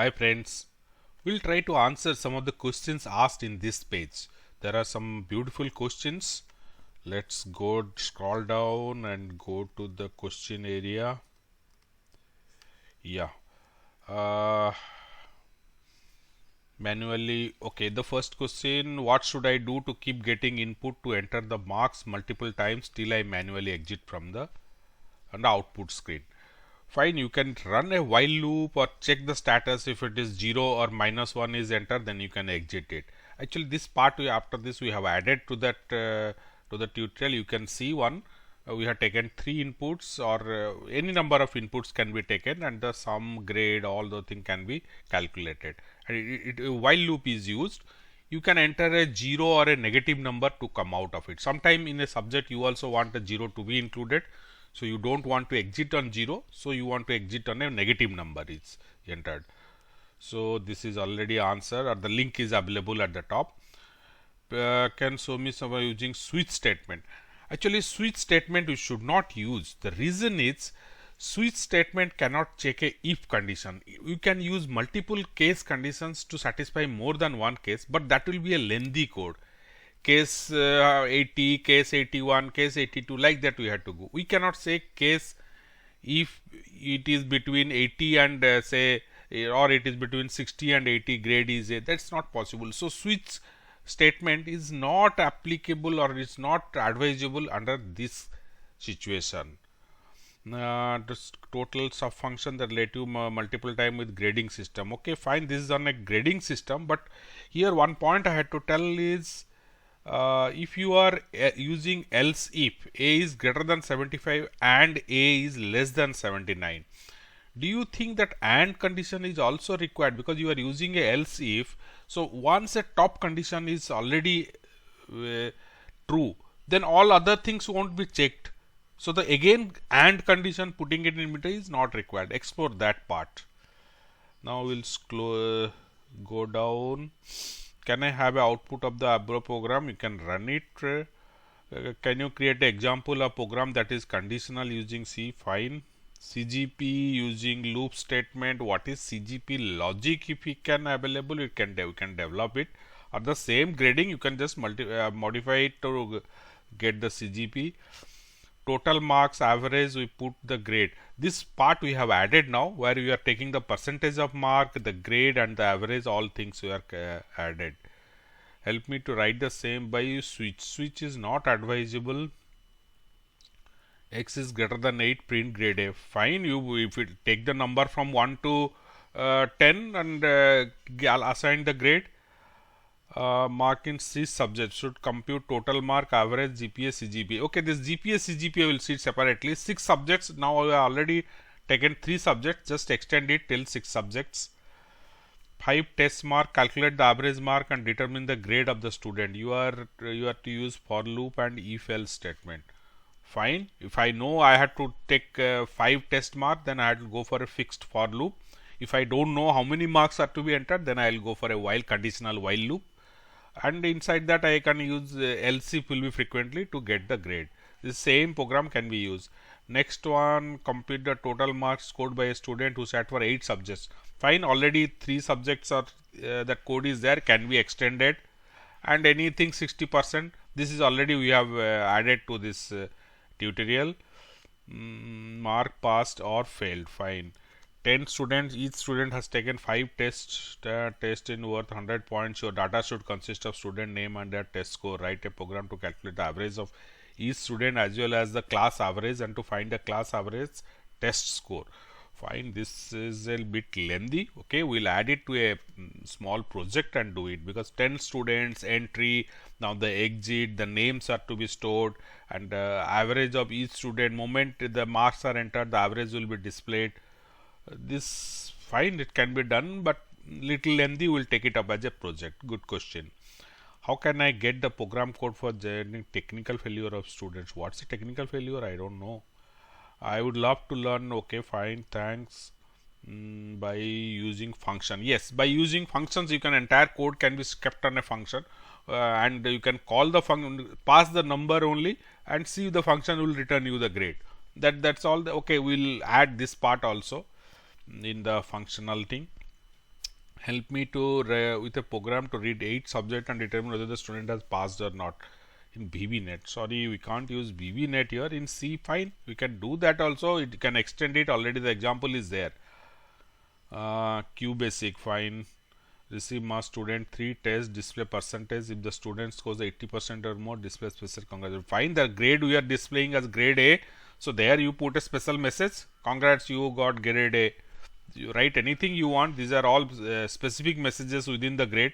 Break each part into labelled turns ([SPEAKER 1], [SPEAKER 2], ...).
[SPEAKER 1] Hi friends, we'll try to answer some of the questions asked in this page. There are some beautiful questions. Let's go scroll down and go to the question area. Yeah. Uh, Manually. Okay, the first question, what should I do to keep getting input to enter the marks multiple times till I manually exit from the output screen? Fine, you can run a while loop or check the status. If it is 0 or -1 is entered, then you can exit it. Actually, this part after this we have added to that to the tutorial. You can see one. We have taken 3 inputs or any number of inputs can be taken, and the sum, grade, all the thing can be calculated. And while loop is used, you can enter a 0 or a negative number to come out of it. Sometime in a subject you also want a 0 to be included. So you don't want to exit on 0, so you want to exit on a negative number is entered. So this is already answer, or the link is available at the top. Can show me some using switch statement. Actually, switch statement you should not use. The reason is switch statement cannot check a if condition. You can use multiple case conditions to satisfy more than one case, but that will be a lengthy code. Case 80, case 81, case 82, like that we have to go. We cannot say case if it is between 80 and say or it is between 60 and 80, grade is A. That's not possible. So switch statement is not applicable or is not advisable under this situation. This total sub function, the relative multiple time with grading system. Okay, fine, this is on a grading system, but here one point I had to tell is if you are using else if A is greater than 75 and A is less than 79, do you think that AND condition is also required, because you are using a else if? So once a top condition is already true, then all other things won't be checked. So the again AND condition, putting it in middle, is not required. Explore that part. Now we'll go down. Can I have an output of the above program? You can run it. Can you create an example of program that is conditional using C? Fine. CGP using loop statement. What is CGP logic? If we can available, we can develop it. At the same grading, you can just modify it to get the CGP. Total marks, average, we put the grade. This part we have added now, where we are taking the percentage of mark, the grade and the average, all things we are added. Help me to write the same by switch. Switch is not advisable. X is greater than 8, print grade A. Fine, if you take the number from 1 to 10 and assign the grade. Mark in C subject should compute total mark, average, GPA, CGPA. Okay, this GPA, CGPA will see it separately. 6 subjects. Now we have already taken 3 subjects. Just extend it till 6 subjects. 5 test mark. Calculate the average mark and determine the grade of the student. You are to use for loop and if else statement. Fine. If I know I had to take 5 test mark, then I had to go for a fixed for loop. If I don't know how many marks are to be entered, then I will go for a while conditional while loop. And inside that I can use else if will be frequently to get the grade. The same program can be used. Next one, compute the total marks scored by a student who sat for 8 subjects. Fine, already 3 subjects are that code is there, can be extended, and anything 60%. This is already we have added to this tutorial. Mark passed or failed. Fine. 10 students, each student has taken 5 tests. Test in worth 100 points. Your data should consist of student name and their test score. Write a program to calculate the average of each student as well as the class average and to find the class average test score. Fine, this is a bit lengthy. Okay, we'll add it to a small project and do it, because 10 students entry, now the exit, the names are to be stored, and average of each student. Moment the marks are entered, the average will be displayed. This fine, it can be done, but little lengthy. We'll take it up as a project. Good question. How can I get the program code for generating technical failure of students? What's a technical failure? I don't know. I would love to learn. Okay, fine, thanks. By using function. Yes, by using functions, you can entire code can be kept on a function, and you can call the function, pass the number only, and see the function will return you the grade. That's all. Okay, we'll add this part also in the functional thing. help me to with a program to read 8 subject and determine whether the student has passed or not in BBNet. Sorry, we can't use BBNet here. In C, fine, we can do that also. It can extend it. Already the example is there. Q basic, fine. Receive mark student 3 tests, display percentage. If the student scores 80% or more, display special congratulations. Fine, the grade we are displaying as grade A. So there you put a special message. Congrats, you got grade A. You write anything you want. These are all specific messages within the grade.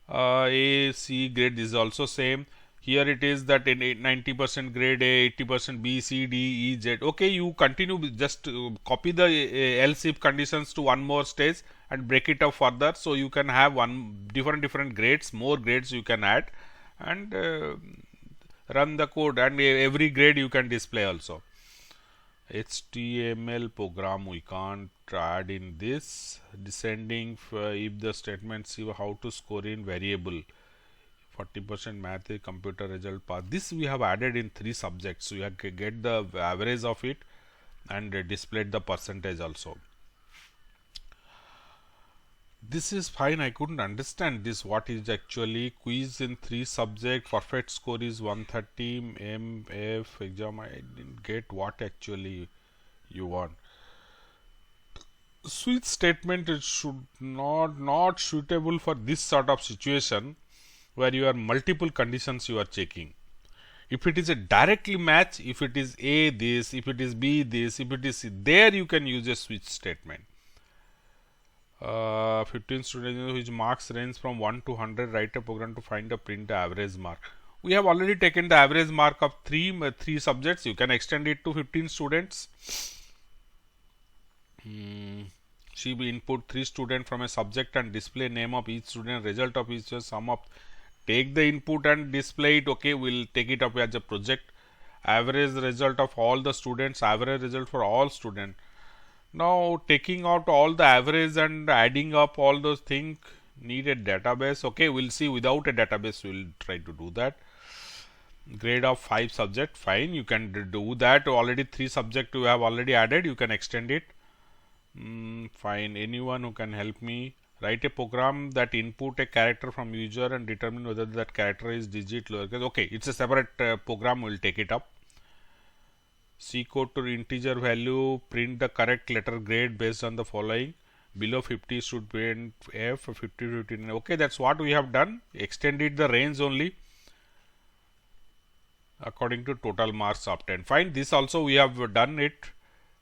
[SPEAKER 1] A, C grade, this is also same. Here it is that in 90% grade A, 80% B, C, D, E, Z. Okay, you continue, just copy the else if conditions to one more stage and break it up further. So you can have different grades, more grades you can add, and run the code, and every grade you can display also. HTML program we can't add in this. Descending if the statement see how to score in variable. 40% math computer result path. This we have added in 3 subjects. So you have to get the average of it and displayed the percentage also. This is fine. I couldn't understand this. What is actually quiz in 3 subject? Perfect score is 130. MF exam. I didn't get what actually you want. Switch statement is should not suitable for this sort of situation where you are multiple conditions you are checking. If it is a directly match, if it is A this, if it is B this, if it is C, there you can use a switch statement. 15 students which marks range from 1 to 100, write a program to find the print the average mark. We have already taken the average mark of 3 subjects. You can extend it to 15 students. She will input 3 students from a subject and display name of each student, result of each sum of. Take the input and display it. Okay, we'll take it up as a project. Average result of all the students, average result for all students. Now taking out all the average and adding up all those things need a database. Okay, we'll see without a database we'll try to do that. Grade of 5 subject, fine, you can do that. Already 3 subject you have already added, you can extend it. Fine, anyone who can help me write a program that input a character from user and determine whether that character is digit lowercase. Okay, it's a separate program, we'll take it up. C code to integer value, print the correct letter grade based on the following. Below 50 should print F, 50 to 59. Okay, that's what we have done. Extended the range only according to total marks obtained. Fine, this also we have done it.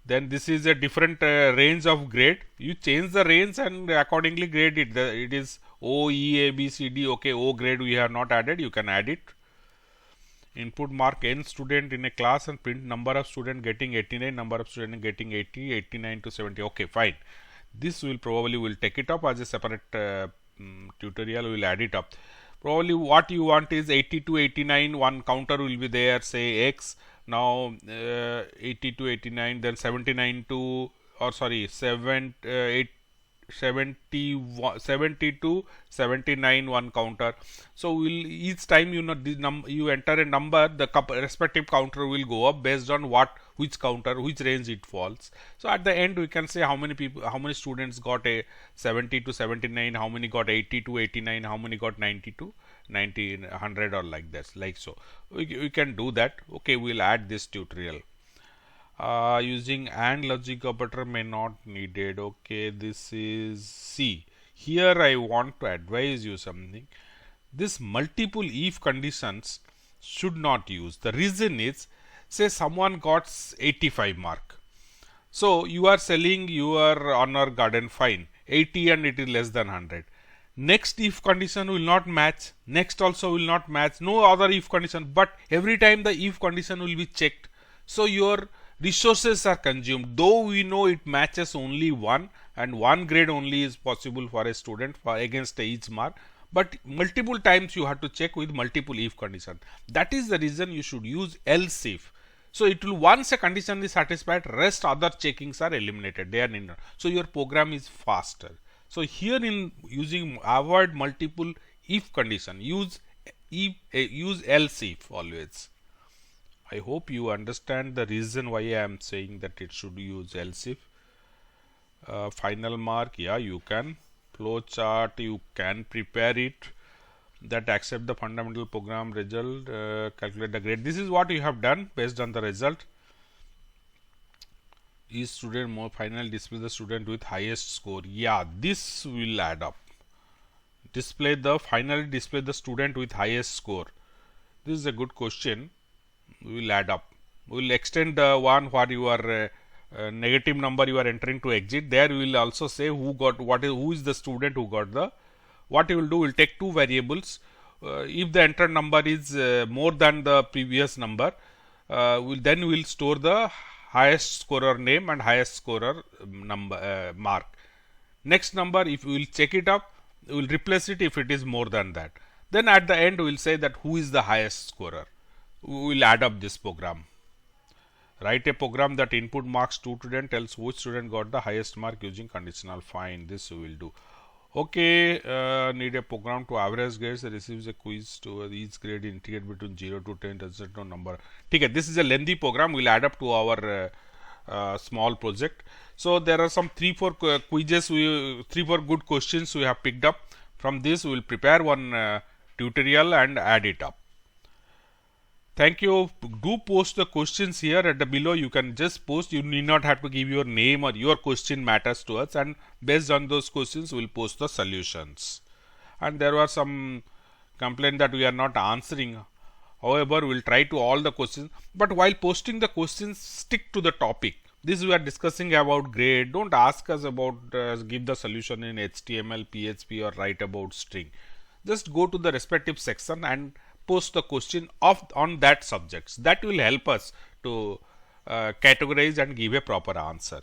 [SPEAKER 1] Then this is a different range of grade. You change the range and accordingly grade it. It is O, E, A, B, C, D. Okay, O grade we have not added. You can add it. Input mark n student in a class and print number of student getting 89, number of student getting 80, 89 to 70. Okay, fine. This will take it up as a separate tutorial. We will add it up. Probably what you want is 80 to 89. One counter will be there. Say X. Now 80 to 89, then 79 to, or sorry, 70 to 79 one counter. So will each time you enter a number, the respective counter will go up based on which counter, which range it falls. So at the end we can say how many students got a 70 to 79, how many got 80 to 89, how many got 90 to 90, 100 or like that, like so. We can do that. Okay, we'll add this tutorial. Using AND logic operator may not needed. Okay, this is C. Here I want to advise you something. This multiple if conditions should not use. The reason is, say someone got 85 mark. So you are selling your honor garden, fine, 80 and it is less than 100. Next if condition will not match, next also will not match, no other if condition, but every time the if condition will be checked. So your resources are consumed, though we know it matches only one and one grade only is possible for a student for against each mark, but multiple times you have to check with multiple if condition. That is the reason you should use else if. So it will, once a condition is satisfied, rest other checkings are eliminated, they are in. So your program is faster. So here in using avoid multiple if condition, use else if always. I hope you understand the reason why I am saying that it should use else if. final mark, yeah, you can flow chart, you can prepare it, that accept the fundamental program result, calculate the grade. This is what you have done based on the result. Is student more final, display the student with highest score. Yeah, this will add up. Display the student with highest score. This is a good question. We will add up. We will extend the one where you are negative number you are entering to exit. There we will also say who is the student who got the. What you will do, will take two variables. If the entered number is more than the previous number, then we will store the highest scorer name and highest scorer number mark. Next number, if we will check it up, we will replace it if it is more than that. Then at the end we will say that who is the highest scorer. We will add up this program. Write a program that input marks 2 student, tells which student got the highest mark using conditional. Fine, this we will do. Okay, need a program to average grades, receives a quiz to each grade, integrate between 0 to 10, does no number. Okay, this is a lengthy program, we will add up to our small project. So there are some 3-4 quizzes, 3-4 good questions we have picked up. From this we will prepare one tutorial and add it up. Thank you. Do post the questions here at the below. You can just post. You need not have to give your name, or your question matters to us, and based on those questions we will post the solutions. And there were some complaint that we are not answering. However, we will try to all the questions, but while posting the questions, stick to the topic. This we are discussing about grade. Don't ask us about give the solution in HTML, PHP, or write about string. Just go to the respective section and post the question on that subjects. That will help us to categorize and give a proper answer.